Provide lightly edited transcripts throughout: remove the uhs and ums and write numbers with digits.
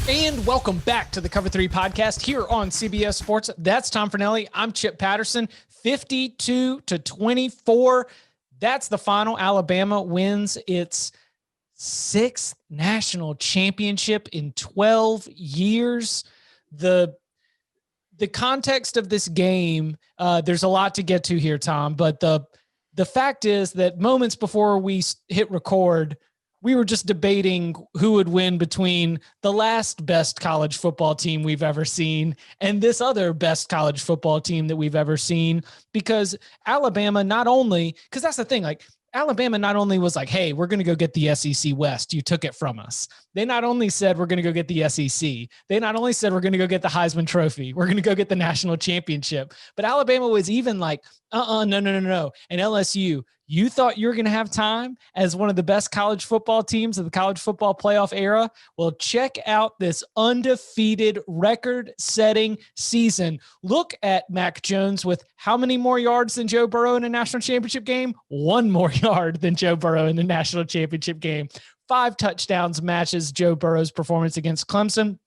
And welcome back to the Cover 3 podcast here on CBS Sports. That's Tom Fornelli. I'm Chip Patterson. 52-24. That's the final. Alabama wins its sixth national championship in 12 years. The context of this game, there's a lot to get to here, Tom, but the fact is that moments before we hit record, we were just debating who would win between the last best college football team we've ever seen and this other best college football team that we've ever seen, because Alabama not only, because that's the thing, like Alabama not only was like, hey, we're going to go get the SEC West. You took it from us. They not only said, we're going to go get the SEC. They not only said, we're going to go get the Heisman Trophy. We're going to go get the national championship. But Alabama was even like, no. And LSU, you thought you were going to have time as one of the best college football teams of the college football playoff era? Well, check out this undefeated record-setting season. Look at Mac Jones with how many more yards than Joe Burrow in a national championship game? One more yard than Joe Burrow in the national championship game. 5 touchdowns matches Joe Burrow's performance against Clemson.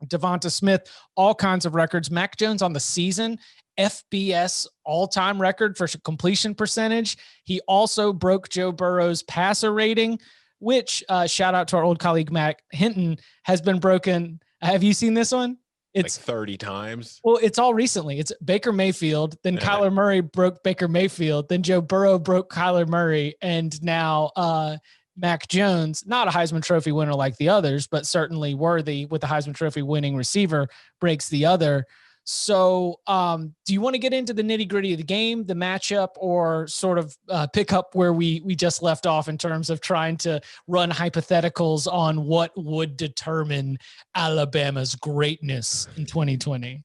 Devonta Smith, all kinds of records. Mac Jones on the season, FBS all-time record for completion percentage. He also broke Joe Burrow's passer rating, which, shout out to our old colleague Matt Hinton, has been broken. Have you seen this one? It's like 30 times. Well, it's all recently. It's Baker Mayfield. Then Kyler Murray broke Baker Mayfield. Then Joe Burrow broke Kyler Murray. And now Mac Jones, not a Heisman Trophy winner like the others, but certainly worthy with the Heisman Trophy winning receiver, breaks the other. So do you want to get into the nitty gritty of the game, the matchup, or sort of pick up where we just left off in terms of trying to run hypotheticals on what would determine Alabama's greatness in 2020?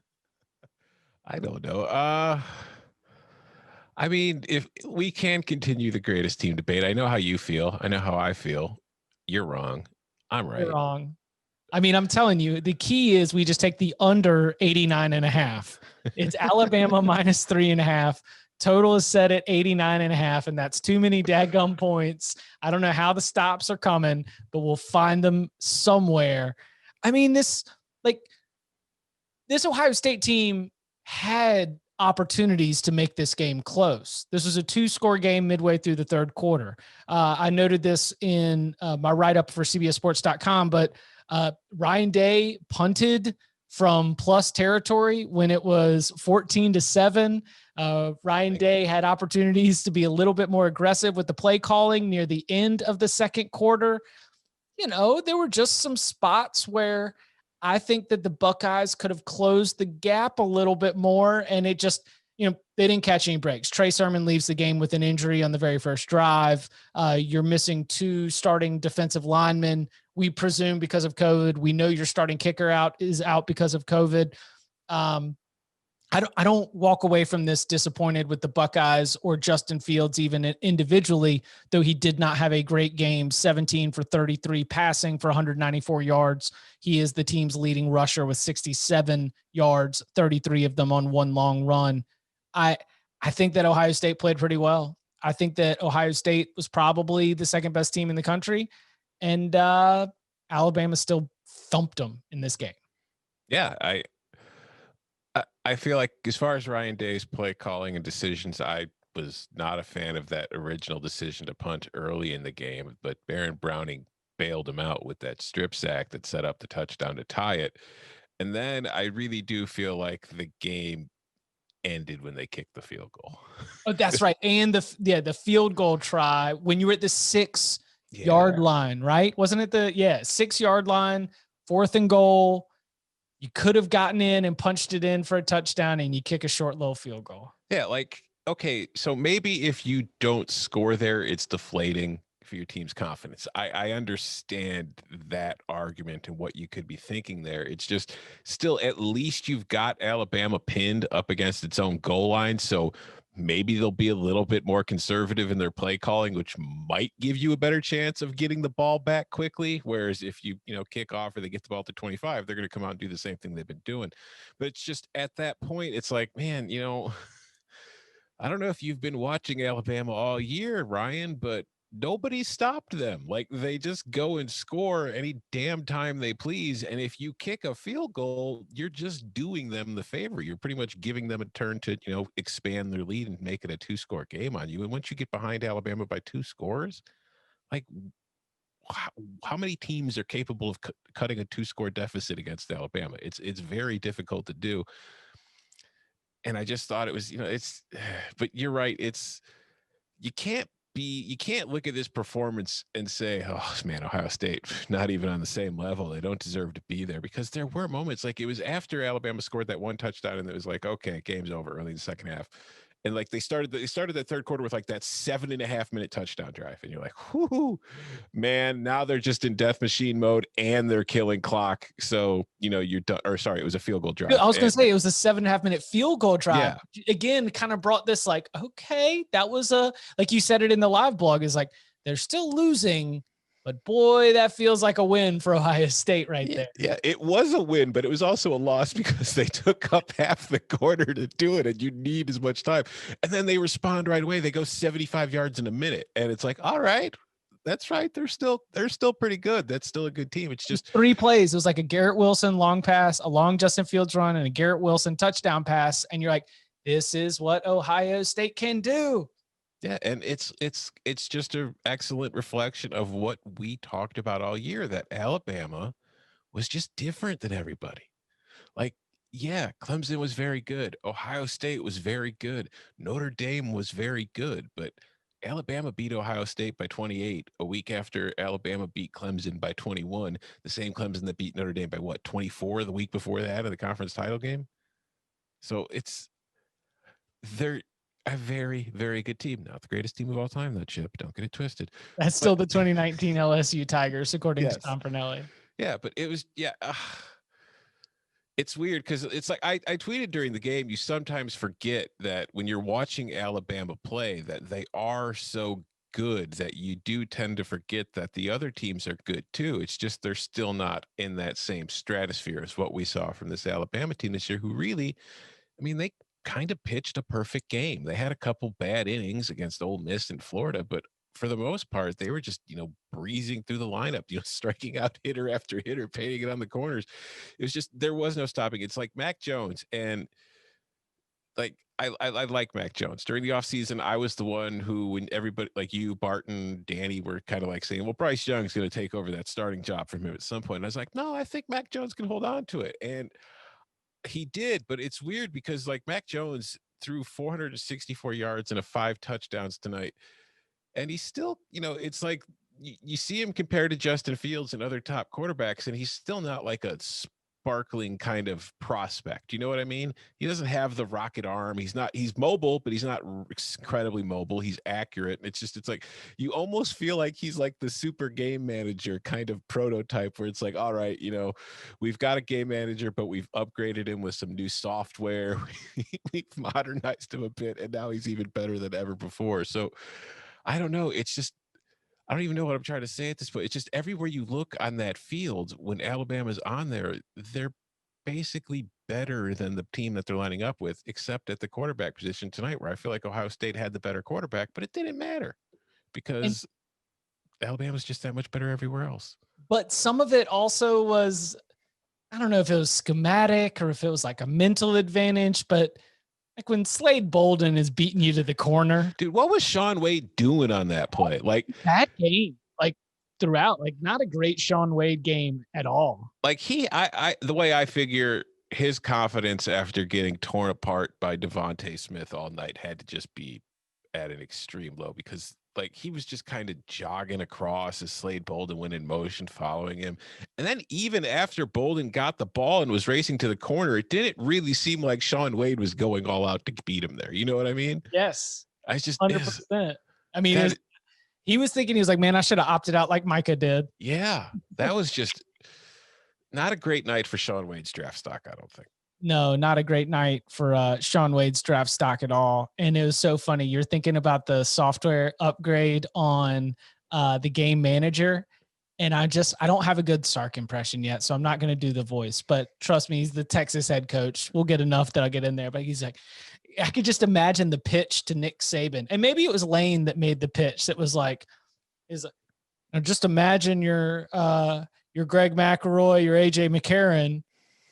I don't know. I mean, if we can continue the greatest team debate, I know how you feel. I know how I feel. You're wrong. I'm right. You're wrong. I mean, I'm telling you, the key is we just take the under 89.5. It's Alabama minus 3.5. Total is set at 89.5, and that's too many dadgum points. I don't know how the stops are coming, but we'll find them somewhere. I mean, this Ohio State team had opportunities to make this game close. This was a 2-score game midway through the third quarter. I noted this in my write-up for CBSSports.com, but Ryan Day punted from plus territory when it was 14-7. Ryan Day had opportunities to be a little bit more aggressive with the play calling near the end of the second quarter. You know, there were just some spots where I think that the Buckeyes could have closed the gap a little bit more, and it just, you know, they didn't catch any breaks. Trey Sermon leaves the game with an injury on the very first drive. You're missing 2 starting defensive linemen, we presume, because of COVID. We know your starting kicker is out because of COVID. I don't walk away from this disappointed with the Buckeyes or Justin Fields even individually, though he did not have a great game. 17 for 33 passing for 194 yards. He is the team's leading rusher with 67 yards, 33 of them on one long run. I think that Ohio State played pretty well. I think that Ohio State was probably the second best team in the country, and Alabama still thumped them in this game. Yeah, I feel like as far as Ryan Day's play calling and decisions, I was not a fan of that original decision to punt early in the game, but Baron Browning bailed him out with that strip sack that set up the touchdown to tie it. And then I really do feel like the game ended when they kicked the field goal. Oh, that's right. And the field goal try when you were at the 6-yard line, right? Wasn't it 6-yard line, 4th and goal? You could have gotten in and punched it in for a touchdown, and you kick a short little field goal. Yeah, like, okay, so maybe if you don't score there, it's deflating for your team's confidence. I understand that argument and what you could be thinking there. It's just still, at least you've got Alabama pinned up against its own goal line, so maybe they'll be a little bit more conservative in their play calling, which might give you a better chance of getting the ball back quickly. Whereas if you kick off or they get the ball to 25, they're going to come out and do the same thing they've been doing. But it's just at that point, it's like, man, I don't know if you've been watching Alabama all year, Ryan, but nobody stopped them. Like, they just go and score any damn time they please. And if you kick a field goal, you're just doing them the favor. You're pretty much giving them a turn to, expand their lead and make it a 2-score game on you. And once you get behind Alabama by 2 scores, like, how many teams are capable of cutting a 2-score deficit against Alabama? It's very difficult to do. And I just thought it was, but you're right. You can't look at this performance and say, oh man, Ohio State, not even on the same level. They don't deserve to be there, because there were moments, like it was after Alabama scored that one touchdown and it was like, okay, game's over early in the second half. And like they started that third quarter with like that 7.5-minute touchdown drive. And you're like, whoo, man, now they're just in death machine mode and they're killing clock. So, you're done. Or sorry, it was a field goal drive. I was going to say it was a 7.5-minute field goal drive. Yeah. Again, kind of brought this like, okay, that was like you said it in the live blog, is like, they're still losing, but boy, that feels like a win for Ohio State there. Yeah, it was a win, but it was also a loss because they took up half the quarter to do it, and you need as much time. And then they respond right away. They go 75 yards in a minute, and it's like, all right, that's right. They're still pretty good. That's still a good team. It's just 3 plays. It was like a Garrett Wilson long pass, a long Justin Fields run, and a Garrett Wilson touchdown pass. And you're like, this is what Ohio State can do. Yeah, and it's just an excellent reflection of what we talked about all year, that Alabama was just different than everybody. Like, yeah, Clemson was very good. Ohio State was very good. Notre Dame was very good, but Alabama beat Ohio State by 28 a week after Alabama beat Clemson by 21, the same Clemson that beat Notre Dame by 24 the week before that in the conference title game. So they're a very, very good team. Not the greatest team of all time, though, Chip. Don't get it twisted. That's still the 2019 LSU Tigers, according to Tom Fornelli. Yeah, but it was, it's weird because it's like I tweeted during the game, you sometimes forget that when you're watching Alabama play, that they are so good that you do tend to forget that the other teams are good too. It's just they're still not in that same stratosphere as what we saw from this Alabama team this year, who really, they kind of pitched a perfect game. They had a couple bad innings against Ole Miss and Florida, but for the most part, they were just, breezing through the lineup, striking out hitter after hitter, painting it on the corners. It was just, there was no stopping. It's like Mac Jones. And like, I like Mac Jones. During the offseason, I was the one who, when everybody like you, Barton, Danny, were kind of like saying, well, Bryce Young's going to take over that starting job from him at some point. And I was like, no, I think Mac Jones can hold on to it. And he did, but it's weird because like Mac Jones threw 464 yards and 5 touchdowns tonight. And he's still, it's like you see him compared to Justin Fields and other top quarterbacks, and he's still not like a sparkling kind of prospect. You know what I mean? He doesn't have the rocket arm. He's mobile, but he's not incredibly mobile. He's accurate. It's like you almost feel like he's like the super game manager kind of prototype, where it's like, all right, we've got a game manager, but we've upgraded him with some new software. We've modernized him a bit, and now he's even better than ever before. So I don't know. It's just, I don't even know what I'm trying to say at this point. It's just everywhere you look on that field, when Alabama's on there, they're basically better than the team that they're lining up with, except at the quarterback position tonight, where I feel like Ohio State had the better quarterback, but it didn't matter because Alabama's just that much better everywhere else. But some of it also was, I don't know if it was schematic or if it was like a mental advantage, but like when Slade Bolden is beating you to the corner. Dude, what was Shaun Wade doing on that play? Like that game, like throughout, like not a great Shaun Wade game at all. Like the way I figure his confidence after getting torn apart by Devonta Smith all night had to just be at an extreme low, because like he was just kind of jogging across as Slade Bolden went in motion following him. And then even after Bolden got the ball and was racing to the corner, it didn't really seem like Shaun Wade was going all out to beat him there. You know what I mean? Yes. I just 100%. I mean, he was thinking, he was like, man, I should have opted out like Micah did. Yeah. That was just not a great night for Shaun Wade's draft stock, I don't think. No, not a great night for Shaun Wade's draft stock at all. And it was so funny. You're thinking about the software upgrade on the game manager. And I don't have a good Sark impression yet, so I'm not going to do the voice. But trust me, he's the Texas head coach. We'll get enough that I'll get in there. But he's like, I could just imagine the pitch to Nick Saban. And maybe it was Lane that made the pitch that was like, is just imagine your Greg McElroy, your AJ McCarron.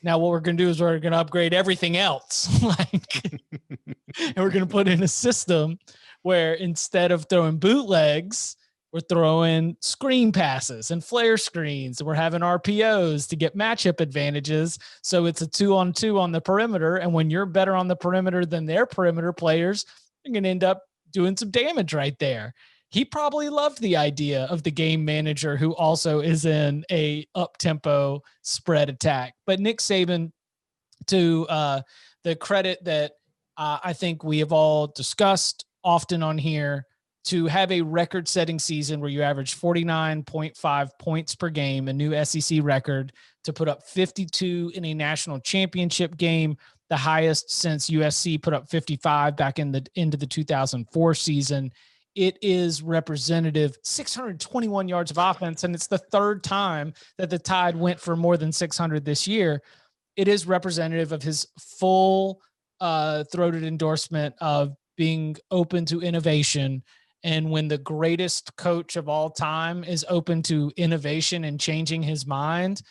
Now what we're going to do is we're going to upgrade everything else. And we're going to put in a system where instead of throwing bootlegs, we're throwing screen passes and flare screens. And we're having RPOs to get matchup advantages. So it's a 2-on-2 on the perimeter. And when you're better on the perimeter than their perimeter players, you're going to end up doing some damage right there. He probably loved the idea of the game manager who also is in a up-tempo spread attack. But Nick Saban, to the credit that I think we have all discussed often on here, to have a record-setting season where you average 49.5 points per game, a new SEC record, to put up 52 in a national championship game, the highest since USC put up 55 back in the into the 2004 season. It is representative. 621 yards of offense, and it's the third time that the Tide went for more than 600 this year. It is representative of his full throated endorsement of being open to innovation. And when the greatest coach of all time is open to innovation and changing his mind,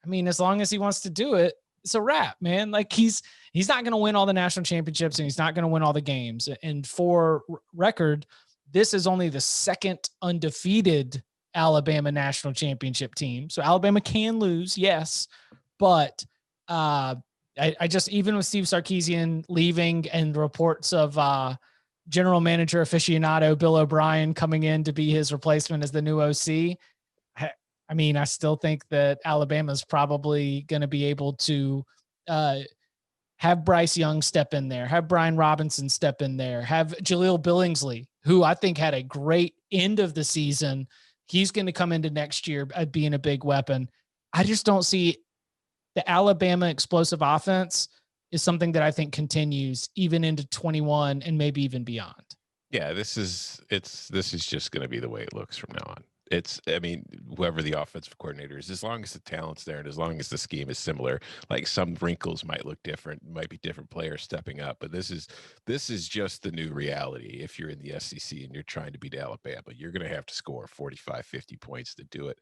I mean, as long as he wants to do it, it's a wrap, man. Like he's not going to win all the national championships and he's not going to win all the games. And for record, this is only the second undefeated Alabama national championship team. So Alabama can lose, yes, but I just, even with Steve Sarkisian leaving and reports of general manager aficionado Bill O'Brien coming in to be his replacement as the new OC, I mean, I still think that Alabama's probably going to be able to have Bryce Young step in there, have Brian Robinson step in there, have Jaleel Billingsley, who I think had a great end of the season. He's going to come into next year being a big weapon. I just don't see the Alabama explosive offense is something that I think continues even into 21 and maybe even beyond. Yeah, this is just going to be the way it looks from now on. I mean, whoever the offensive coordinator is, as long as the talent's there and as long as the scheme is similar, like some wrinkles might look different, might be different players stepping up, but this is just the new reality. If you're in the SEC and you're trying to beat Alabama, you're going to have to score 45, 50 points to do it.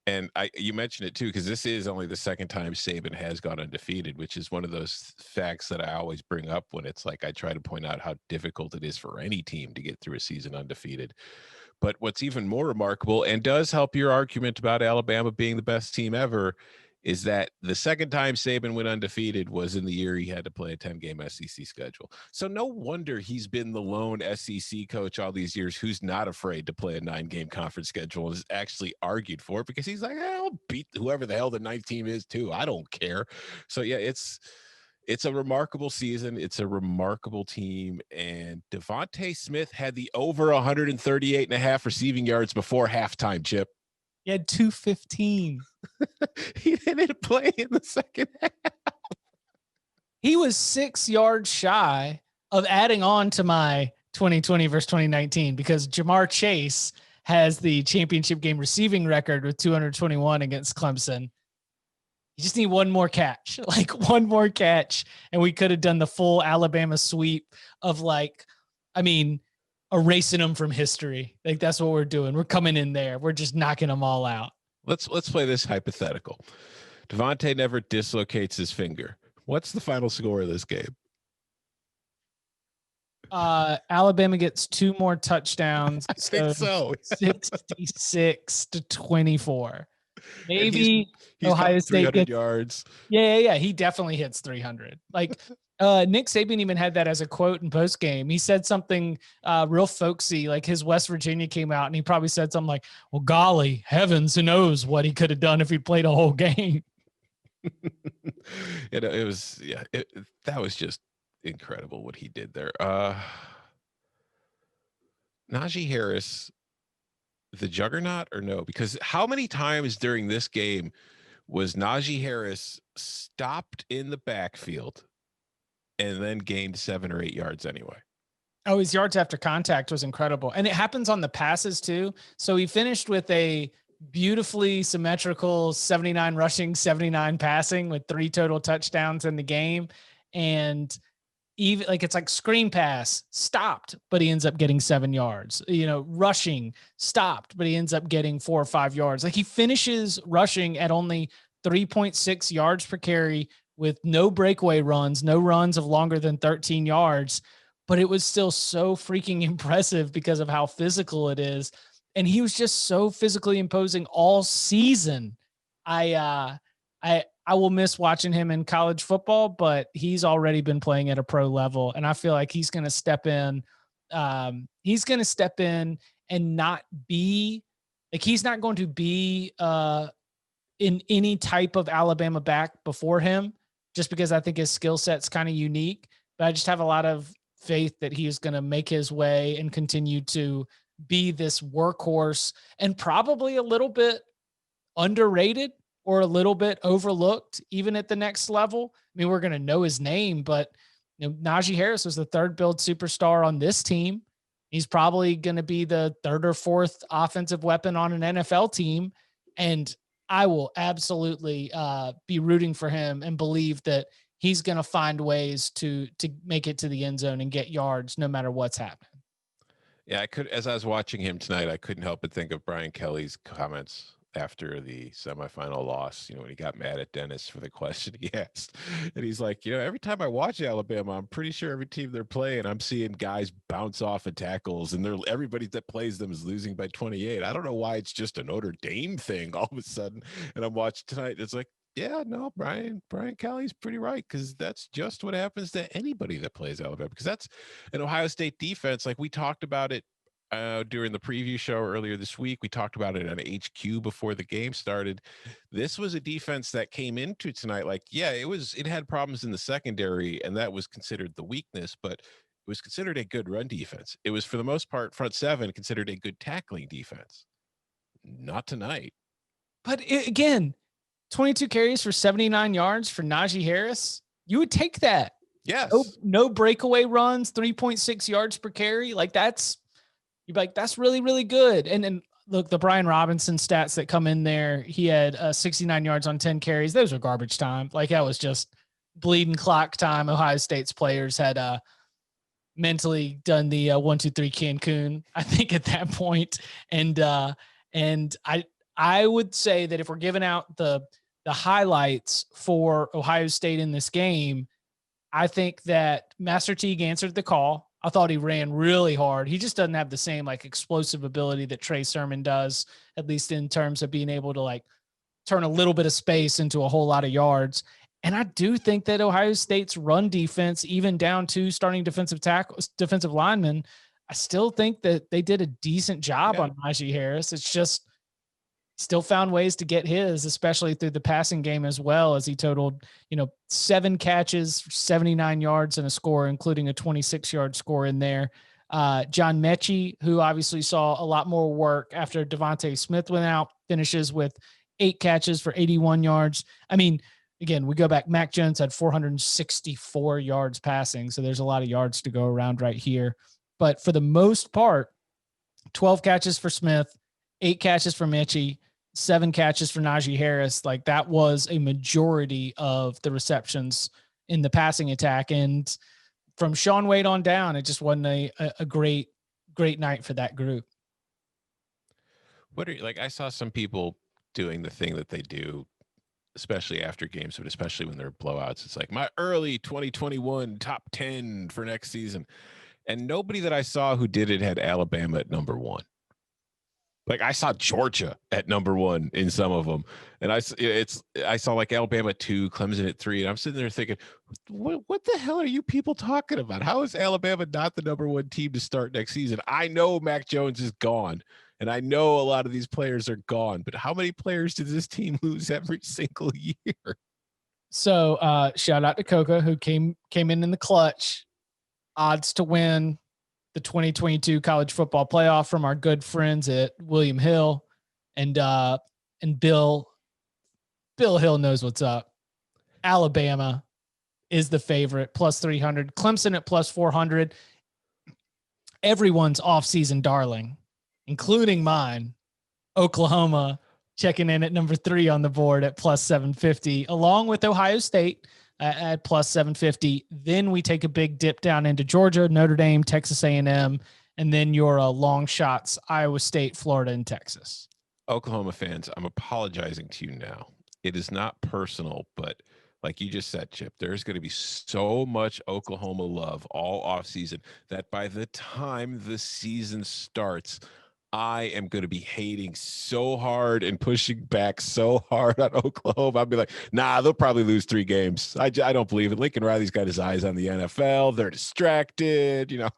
And you mentioned it too, because this is only the second time Saban has gone undefeated, which is one of those facts that I always bring up when it's like I try to point out how difficult it is for any team to get through a season undefeated. But what's even more remarkable and does help your argument about Alabama being the best team ever is that the second time Saban went undefeated was in the year he had to play a 10-game SEC schedule. So no wonder he's been the lone SEC coach all these years who's not afraid to play a 9-game conference schedule and has actually argued for it because he's like, I'll beat whoever the hell the 9th team is too. I don't care. So yeah, it's a remarkable season. It's a remarkable team. And Devonta Smith had the over 138.5 receiving yards before halftime, Chip. He had 215. He didn't play in the second half. He was 6 yards shy of adding on to my 2020 versus 2019 because Jamar Chase has the championship game receiving record with 221 against Clemson. You just need one more catch, and we could have done the full Alabama sweep of erasing them from history. Like that's what we're doing. We're coming in there. We're just knocking them all out. Let's play this hypothetical. Devonta never dislocates his finger. What's the final score of this game? Alabama gets 2 more touchdowns. I think so. 66-24. Maybe he's Ohio State gets yards. Yeah. He definitely hits 300. Like Nick Saban even had that as a quote in post game. He said something real folksy, like his West Virginia came out and he probably said something like, well, golly, heavens, who knows what he could have done if he played a whole game. That was just incredible what he did there. Naji Harris, the juggernaut or no? Because how many times during this game was Naji Harris stopped in the backfield and then gained 7 or 8 yards anyway? Oh, his yards after contact was incredible. And it happens on the passes too. So he finished with a beautifully symmetrical 79 rushing, 79 passing with 3 total touchdowns in the game. And even like it's like screen pass stopped, but he ends up getting 7 yards, rushing stopped, but he ends up getting 4 or 5 yards. Like he finishes rushing at only 3.6 yards per carry with no breakaway runs, no runs of longer than 13 yards. But it was still so freaking impressive because of how physical it is. And he was just so physically imposing all season. I will miss watching him in college football, but he's already been playing at a pro level, and I feel like he's going to step in. He's going to step in and not be like he's not going to be in any type of Alabama back before him, just because I think his skill set's kind of unique. But I just have a lot of faith that he is going to make his way and continue to be this workhorse and probably a little bit underrated or a little bit overlooked, even at the next level. I mean, we're going to know his name, but Naji Harris was the third build superstar on this team. He's probably going to be the third or fourth offensive weapon on an NFL team. And I will absolutely be rooting for him and believe that he's going to find ways to make it to the end zone and get yards no matter what's happening. Yeah, as I was watching him tonight, I couldn't help but think of Brian Kelly's comments after the semifinal loss, when he got mad at Dennis for the question he asked. And he's like, every time I watch Alabama, I'm pretty sure every team they're playing, I'm seeing guys bounce off of tackles and everybody that plays them is losing by 28. I don't know why it's just a Notre Dame thing all of a sudden. And I'm watching tonight. It's like, yeah, no, Brian Kelly's pretty right, because that's just what happens to anybody that plays Alabama, because that's an Ohio State defense. Like we talked about it during the preview show earlier this week. We talked about it on HQ before the game started. This was a defense that came into tonight like, yeah, it had problems in the secondary, and that was considered the weakness, but it was considered a good run defense. It was, for the most part, front seven considered a good tackling defense. Not tonight. But again, 22 carries for 79 yards for Naji Harris. You would take that. Yes. No breakaway runs, 3.6 yards per carry. Like that's really, really good. And then look, the Brian Robinson stats that come in there, he had 69 yards on 10 carries. Those are garbage time. Like that was just bleeding clock time. Ohio State's players had mentally done the 1, 2, 3 Cancun, I think, at that point. And I would say that if we're giving out the highlights for Ohio State in this game, I think that Master Teague answered the call. I thought he ran really hard. He just doesn't have the same like explosive ability that Trey Sermon does, at least in terms of being able to like turn a little bit of space into a whole lot of yards. And I do think that Ohio State's run defense, even down to starting defensive linemen, I still think that they did a decent job on Naji Harris. It's just still found ways to get his, especially through the passing game as well, as he totaled, 7 catches, 79 yards and a score, including a 26-yard score in there. John Mechie, who obviously saw a lot more work after Devonta Smith went out, finishes with 8 catches for 81 yards. I mean, again, we go back, Mac Jones had 464 yards passing, so there's a lot of yards to go around right here. But for the most part, 12 catches for Smith, 8 catches for Mechie, 7 catches for Naji Harris. Like that was a majority of the receptions in the passing attack. And from Shaun Wade on down, it just wasn't a great night for that group. I saw some people doing the thing that they do, especially after games, but especially when they're blowouts. It's like my early 2021 top 10 for next season. And nobody that I saw who did it had Alabama at number 1. Like I saw Georgia at number 1 in some of them, and I saw like Alabama 2, Clemson at 3, and I'm sitting there thinking, what the hell are you people talking about? How is Alabama not the number 1 team to start next season? I know Mac Jones is gone, and I know a lot of these players are gone, but how many players did this team lose every single year? So shout out to Coca, who came in the clutch. Odds to win the 2022 college football playoff from our good friends at William Hill, and Bill Hill knows what's up. Alabama is the favorite, plus 300. Clemson at plus 400. Everyone's offseason darling, including mine. Oklahoma checking in at number 3 on the board at plus 750, along with Ohio State. at plus 750. Then we take a big dip down into Georgia, Notre Dame, Texas A&M, and then your long shots, Iowa State, Florida, and Texas. Oklahoma fans, I'm apologizing to you now. It is not personal, but like you just said, Chip, there's going to be so much Oklahoma love all offseason that by the time the season starts, I am going to be hating so hard and pushing back so hard on Oklahoma. I'll be like, nah, they'll probably lose 3 games. I don't believe it. Lincoln Riley's got his eyes on the NFL. They're distracted, you know.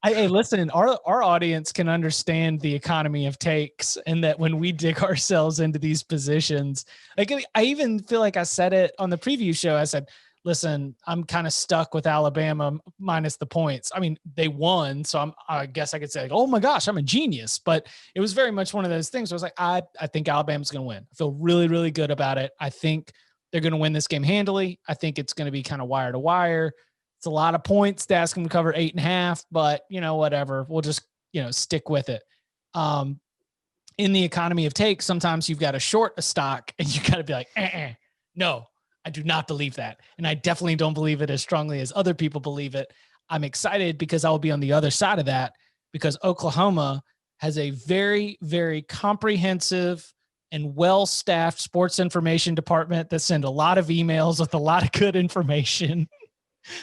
Hey, listen, our audience can understand the economy of takes, and that when we dig ourselves into these positions, like I even feel like I said it on the preview show. I said, listen, I'm kind of stuck with Alabama minus the points. I mean, they won, so I guess I could say, like, oh my gosh, I'm a genius. But it was very much one of those things where I was like, I think Alabama's going to win. I feel really, really good about it. I think they're going to win this game handily. I think it's going to be kind of wire to wire. It's a lot of points to ask them to cover 8.5, but whatever. We'll just, stick with it. In the economy of takes, sometimes you've got to short a stock and you got to be like, no, I do not believe that. And I definitely don't believe it as strongly as other people believe it. I'm excited because I'll be on the other side of that, because Oklahoma has a very, very comprehensive and well-staffed sports information department that send a lot of emails with a lot of good information.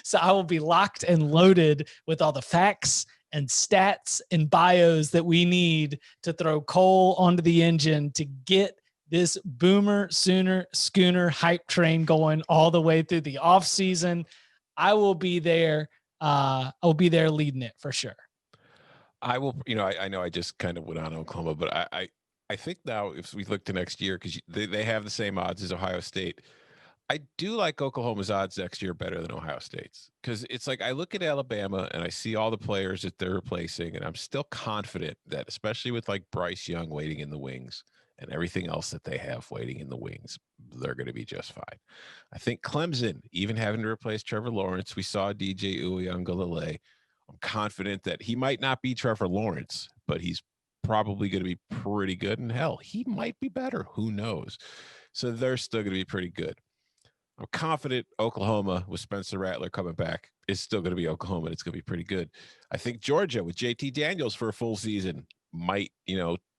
So I will be locked and loaded with all the facts and stats and bios that we need to throw coal onto the engine to get this Boomer Sooner Schooner hype train going all the way through the off season. I will be there. I will be there leading it for sure. I will, I know I just kind of went on Oklahoma, but I think now if we look to next year, because they have the same odds as Ohio State, I do like Oklahoma's odds next year better than Ohio State's, because it's like I look at Alabama and I see all the players that they're replacing, and I'm still confident that, especially with like Bryce Young waiting in the wings and everything else that they have waiting in the wings, they're going to be just fine. I think Clemson, even having to replace Trevor Lawrence, we saw DJ Uiagalelei. I'm confident that he might not be Trevor Lawrence, but he's probably going to be pretty good. And hell, he might be better. Who knows? So they're still going to be pretty good. I'm confident Oklahoma with Spencer Rattler coming back is still going to be Oklahoma. And it's going to be pretty good. I think Georgia with JT Daniels for a full season might,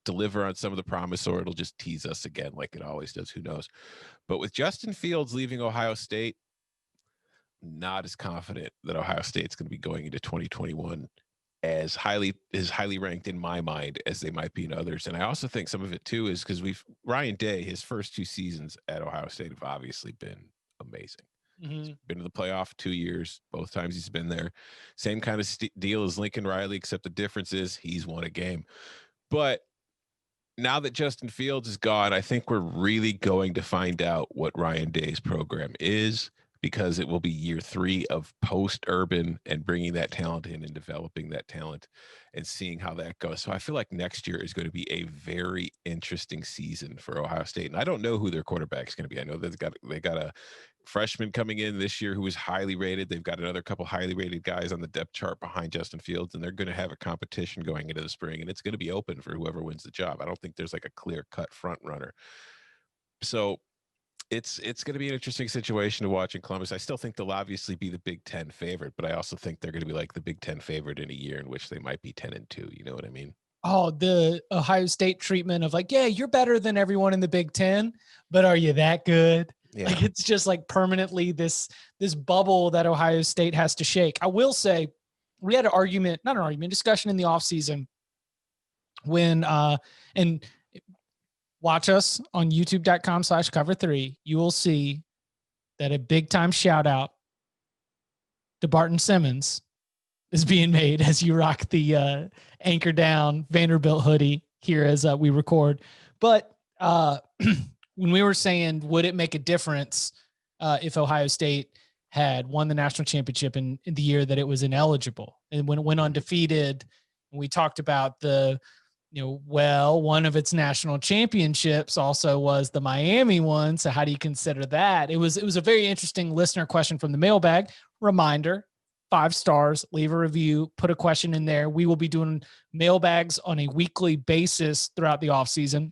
deliver on some of the promise, or it'll just tease us again like it always does. Who knows? But with Justin Fields leaving Ohio State, not as confident that Ohio State's going to be going into 2021 as highly ranked in my mind as they might be in others. And I also think some of it too is because Ryan Day, his first 2 seasons at Ohio State have obviously been amazing. Mm-hmm. He's been to the playoff 2 years, both times he's been there. Same kind of deal as Lincoln Riley, except the difference is he's won a game. But now that Justin Fields is gone, I think we're really going to find out what Ryan Day's program is, because it will be year 3 of post-Urban and bringing that talent in and developing that talent and seeing how that goes. So I feel like next year is going to be a very interesting season for Ohio State. And I don't know who their quarterback is going to be. I know they got a freshman coming in this year who is highly rated. They've got another couple highly rated guys on the depth chart behind Justin Fields, and they're going to have a competition going into the spring, and it's going to be open for whoever wins the job. I don't think there's like a clear-cut front runner. So it's going to be an interesting situation to watch in Columbus. I still think they'll obviously be the Big Ten favorite, but I also think they're going to be like the Big Ten favorite in a year in which they might be 10-2. You know what I mean? Oh, the Ohio State treatment of like, yeah, you're better than everyone in the Big Ten, but are you that good? Yeah. Like, it's just like permanently this bubble that Ohio State has to shake. I will say we had discussion in the offseason when, and watch us on youtube.com/cover3. You will see that a big time shout out to Barton Simmons is being made as you rock the Anchor Down Vanderbilt hoodie here as we record. But when we were saying, would it make a difference if Ohio State had won the national championship in the year that it was ineligible, and when it went undefeated, and we talked about one of its national championships also was the Miami one. So how do you consider that? It was a very interesting listener question from the mailbag. Reminder, 5 stars, leave a review, put a question in there. We will be doing mailbags on a weekly basis throughout the off season.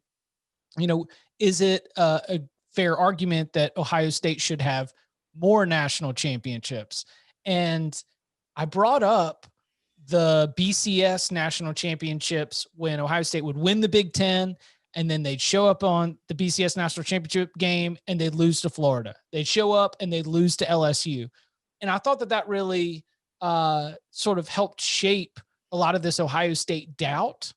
Is it a fair argument that Ohio State should have more national championships. And I brought up the BCS national championships when Ohio State would win the Big Ten, and then they'd show up on the BCS national championship game and they'd lose to Florida. They'd show up and they'd lose to LSU. And I thought that really sort of helped shape a lot of this Ohio State doubt.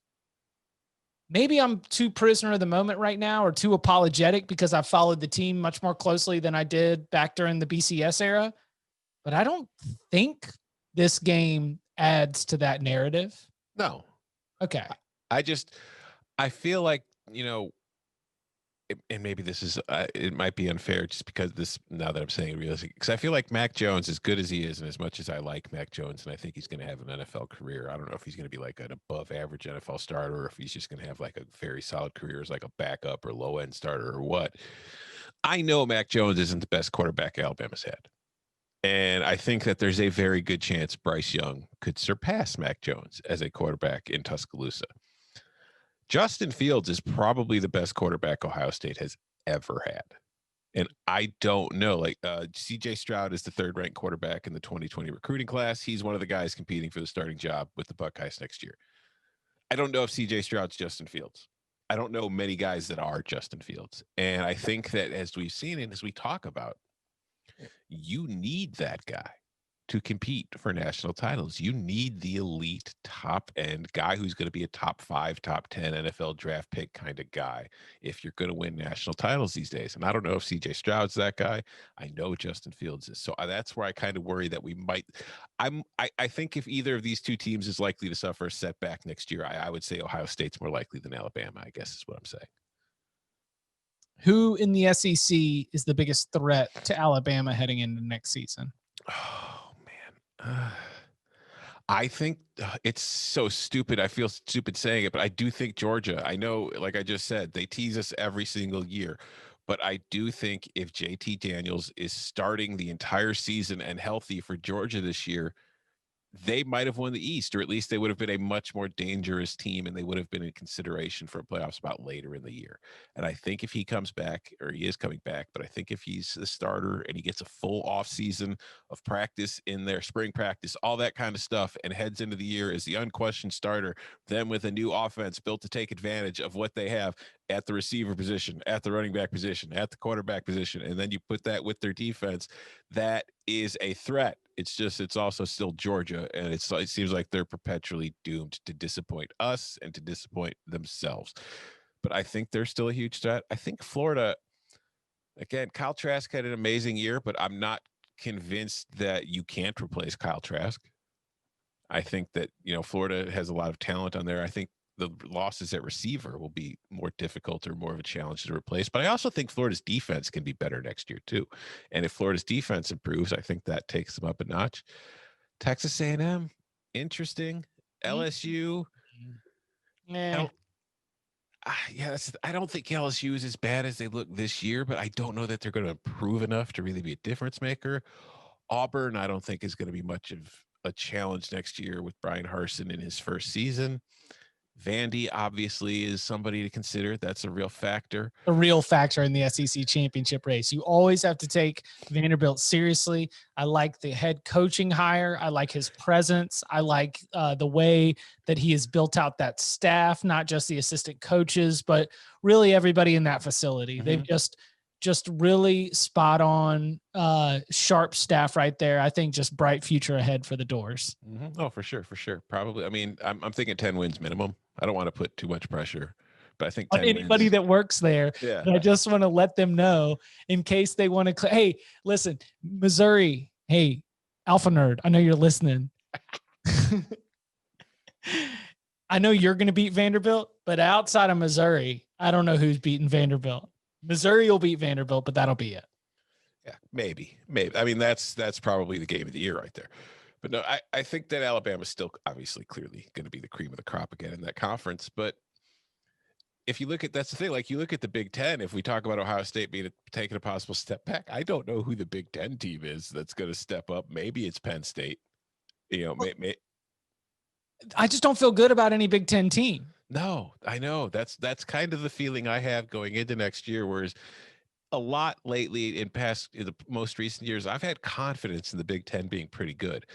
Maybe I'm too prisoner of the moment right now, or too apologetic because I've followed the team much more closely than I did back during the BCS era. But I don't think this game adds to that narrative. No. Okay. I feel like, and maybe this is, it might be unfair just because now that I'm saying it realistic, because I feel like Mac Jones, as good as he is, and as much as I like Mac Jones, and I think he's going to have an NFL career, I don't know if he's going to be like an above average NFL starter, or if he's just going to have like a very solid career as like a backup or low end starter or what. I know Mac Jones isn't the best quarterback Alabama's had. And I think that there's a very good chance Bryce Young could surpass Mac Jones as a quarterback in Tuscaloosa. Justin Fields is probably the best quarterback Ohio State has ever had. And I don't know, like CJ Stroud is the third-ranked quarterback in the 2020 recruiting class. He's one of the guys competing for the starting job with the Buckeyes next year. I don't know if CJ Stroud's Justin Fields. I don't know many guys that are Justin Fields. And I think that as we've seen and as we talk about, you need that guy to compete for national titles. You need the elite top end guy who's going to be a top 5, top 10 NFL draft pick kind of guy if you're going to win national titles these days. And I don't know if CJ Stroud's that guy. I know Justin Fields is. So that's where I kind of worry that we might. I think if either of these two teams is likely to suffer a setback next year, I would say Ohio State's more likely than Alabama, I guess is what I'm saying. Who in the SEC is the biggest threat to Alabama heading into next season? Oh, man. I think it's so stupid. I feel stupid saying it, but I do think Georgia. I know, like I just said, they tease us every single year. But I do think if JT Daniels is starting the entire season and healthy for Georgia this year, they might have won the East, or at least they would have been a much more dangerous team, and they would have been in consideration for a playoff spot later in the year. And I think if he comes back, or he is coming back, but I think if he's the starter and he gets a full off season of practice in their spring practice, all that kind of stuff, and heads into the year as the unquestioned starter, then with a new offense built to take advantage of what they have at the receiver position, at the running back position, at the quarterback position, and then you put that with their defense, that is a threat. It's also still Georgia, and it seems like they're perpetually doomed to disappoint us and to disappoint themselves. But I think they're still a huge threat. I think Florida, again, Kyle Trask had an amazing year, but I'm not convinced that you can't replace Kyle Trask. I think that, Florida has a lot of talent on there. I think the losses at receiver will be more difficult or more of a challenge to replace. But I also think Florida's defense can be better next year too. And if Florida's defense improves, I think that takes them up a notch. Texas A&M, interesting. LSU, Yeah. I don't think LSU is as bad as they look this year, but I don't know that they're going to improve enough to really be a difference maker. Auburn, I don't think is going to be much of a challenge next year with Brian Harsin in his first season. Vandy obviously is somebody to consider. That's a real factor. A real factor in the SEC championship race. You always have to take Vanderbilt seriously. I like the head coaching hire. I like his presence. I like the way that he has built out that staff, not just the assistant coaches, but really everybody in that facility. Mm-hmm. They've just really spot on, sharp staff right there. I think just bright future ahead for the Doors. Mm-hmm. Oh, for sure. Probably. I mean, I'm thinking 10 wins minimum. I don't want to put too much pressure, but I think 10 on anybody wins. That works there. Yeah. But I just want to let them know in case they want to. Hey, listen, Missouri. Hey, Alpha Nerd. I know you're listening. I know you're going to beat Vanderbilt, but outside of Missouri, I don't know who's beating Vanderbilt. Missouri will beat Vanderbilt, but that'll be it. Yeah, maybe. I mean, that's probably the game of the year right there. But no, I think that Alabama's still obviously clearly going to be the cream of the crop again in that conference. But if you look at, that's the thing, like you look at the Big Ten, if we talk about Ohio State taking a possible step back, I don't know who the Big Ten team is that's going to step up. Maybe it's Penn State. I just don't feel good about any Big Ten team. No, I know. That's kind of the feeling I have going into next year, whereas a lot lately in the most recent years, I've had confidence in the Big Ten being pretty good.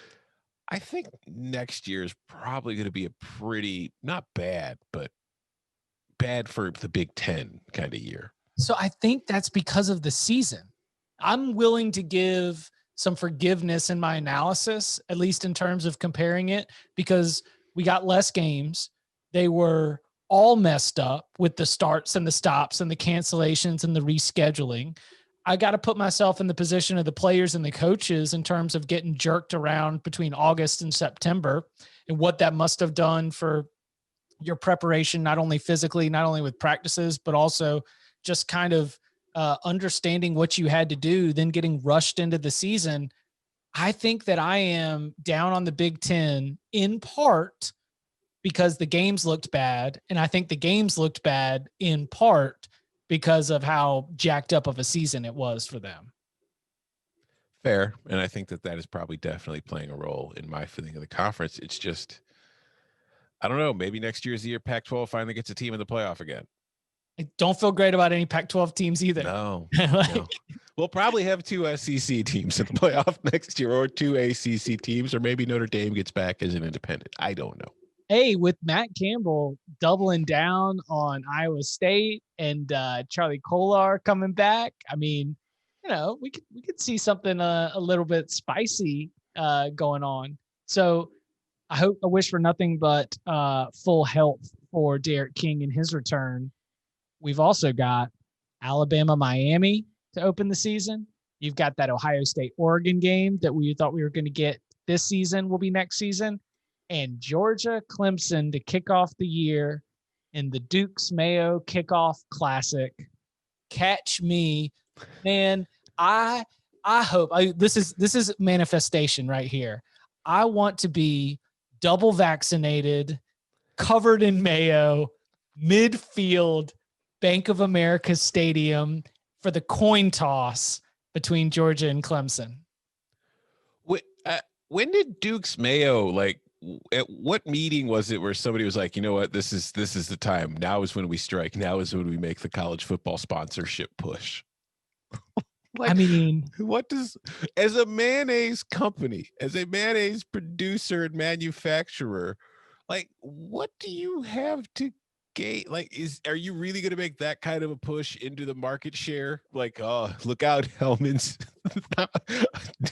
I think next year is probably going to be a pretty, not bad, but bad for the Big Ten kind of year. So I think that's because of the season. I'm willing to give some forgiveness in my analysis, at least in terms of comparing it, because we got less games. They were all messed up with the starts and the stops and the cancellations and the rescheduling. I got to put myself in the position of the players and the coaches in terms of getting jerked around between August and September and what that must have done for your preparation, not only physically, not only with practices, but also just kind of understanding what you had to do, then getting rushed into the season. I think that I am down on the Big Ten in part because the games looked bad. And I think the games looked bad in part because of how jacked up of a season it was for them. Fair. And I think that is probably definitely playing a role in my feeling of the conference. It's just, I don't know, maybe next year's the year Pac-12 finally gets a team in the playoff again. I don't feel great about any Pac-12 teams either. No. No. We'll probably have 2 SEC teams in the playoff next year, or 2 ACC teams, or maybe Notre Dame gets back as an independent. I don't know. Hey, with Matt Campbell doubling down on Iowa State and Charlie Kolar coming back, I mean, we could see something a little bit spicy going on. So I wish for nothing but full health for Derek King in his return. We've also got Alabama, Miami to open the season. You've got that Ohio State, Oregon game that we thought we were going to get this season will be next season. And Georgia, Clemson to kick off the year in the Duke's Mayo Kickoff Classic. Catch me, man. I hope this is manifestation right here. I want to be double vaccinated, covered in mayo, midfield, Bank of America Stadium for the coin toss between Georgia and Clemson. When did Duke's Mayo, like, at what meeting was it where somebody was like, you know what, this is the time. Now is when we strike. Now is when we make the college football sponsorship push. Like, I mean, what does, as a mayonnaise company, as a mayonnaise producer and manufacturer, like, what do you have to gain? Like, are you really going to make that kind of a push into the market share? Like, oh, look out, Hellman's.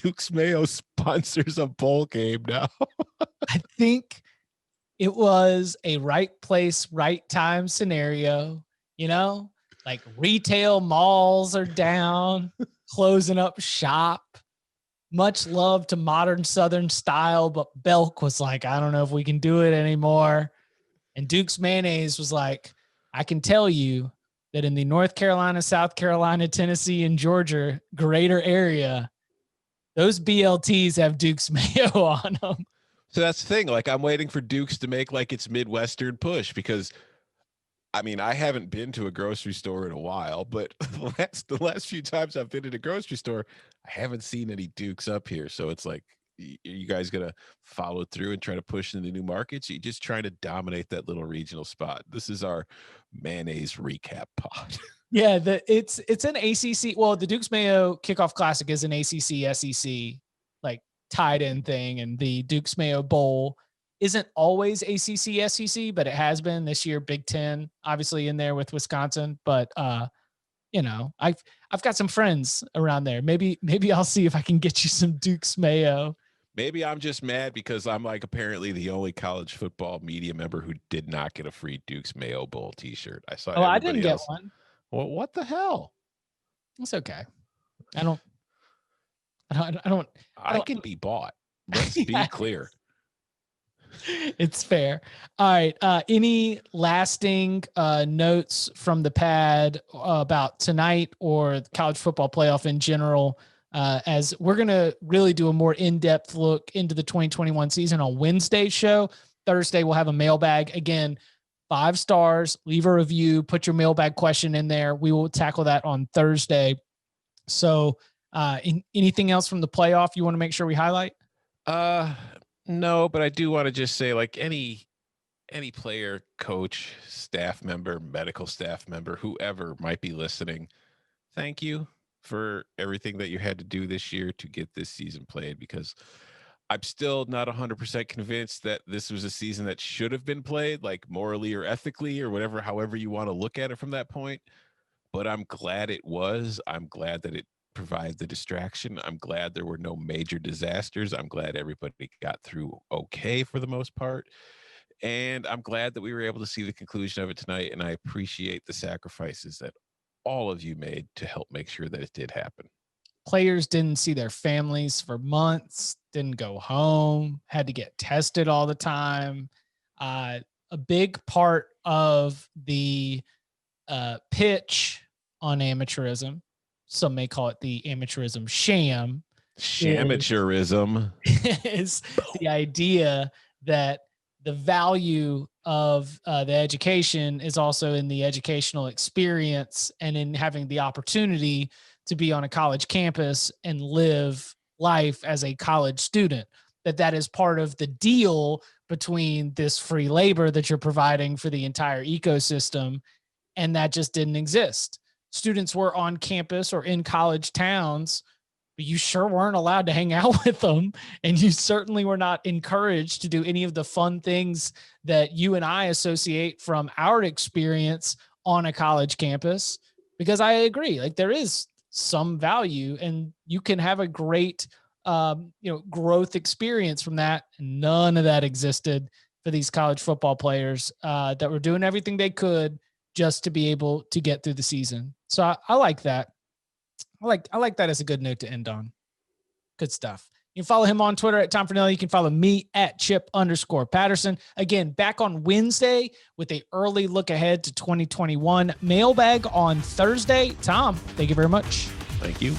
Duke's Mayo sponsors a bowl game now. I think it was a right place, right time scenario, like retail malls are down, closing up shop. Much love to modern Southern style, but Belk was like, I don't know if we can do it anymore. And Duke's Mayonnaise was like, I can tell you that in the North Carolina, South Carolina, Tennessee, and Georgia greater area, those BLTs have Duke's Mayo on them. So that's the thing. Like, I'm waiting for Duke's to make like its Midwestern push, because I mean, I haven't been to a grocery store in a while, but the last few times I've been in a grocery store, I haven't seen any Dukes up here. So it's like, are you guys going to follow through and try to push into new markets? Are you just trying to dominate that little regional spot? This is our mayonnaise recap pod. Yeah, it's an ACC. Well, the Duke's Mayo Kickoff Classic is an ACC SEC like tied in thing, and the Duke's Mayo Bowl isn't always ACC SEC, but it has been this year. Big Ten, obviously in there with Wisconsin, but I've got some friends around there. Maybe I'll see if I can get you some Duke's Mayo. Maybe I'm just mad because I'm like apparently the only college football media member who did not get a free Duke's Mayo Bowl T-shirt. I saw. Oh, I didn't get one. Well, what the hell? It's okay. I can be bought. Let's be clear. It's fair. All right. Any lasting notes from the pad about tonight or the college football playoff in general? As we're going to really do a more in-depth look into the 2021 season on Wednesday's show. Thursday, we'll have a mailbag. Again, 5 stars, leave a review, put your mailbag question in there. We will tackle that on Thursday. So anything else from the playoff you want to make sure we highlight? No, but I do want to just say, like, any player, coach, staff member, medical staff member, whoever might be listening, thank you for everything that you had to do this year to get this season played, because I'm still not 100% convinced that this was a season that should have been played, like morally or ethically or whatever, however you want to look at it from that point. But I'm glad it was. I'm glad that it provided the distraction. I'm glad there were no major disasters. I'm glad everybody got through okay for the most part. And I'm glad that we were able to see the conclusion of it tonight. And I appreciate the sacrifices that all of you made to help make sure that it did happen. Players didn't see their families for months, didn't go home, had to get tested all the time. A big part of the pitch on amateurism, some may call it the amateurism sham, Shamateurism is the idea that the value of the education is also in the educational experience and in having the opportunity to be on a college campus and live life as a college student, that is part of the deal between this free labor that you're providing for the entire ecosystem. And that just didn't exist. Students were on campus or in college towns, but you sure weren't allowed to hang out with them. And you certainly were not encouraged to do any of the fun things that you and I associate from our experience on a college campus. Because I agree, like there is some value and you can have a great, growth experience from that. None of that existed for these college football players that were doing everything they could just to be able to get through the season. So I like that. I like that as a good note to end on. Good stuff. You can follow him on Twitter at Tom Fornelli. You can follow me at Chip_Patterson. Again, back on Wednesday with a early look ahead to 2021. Mailbag on Thursday. Tom, thank you very much. Thank you.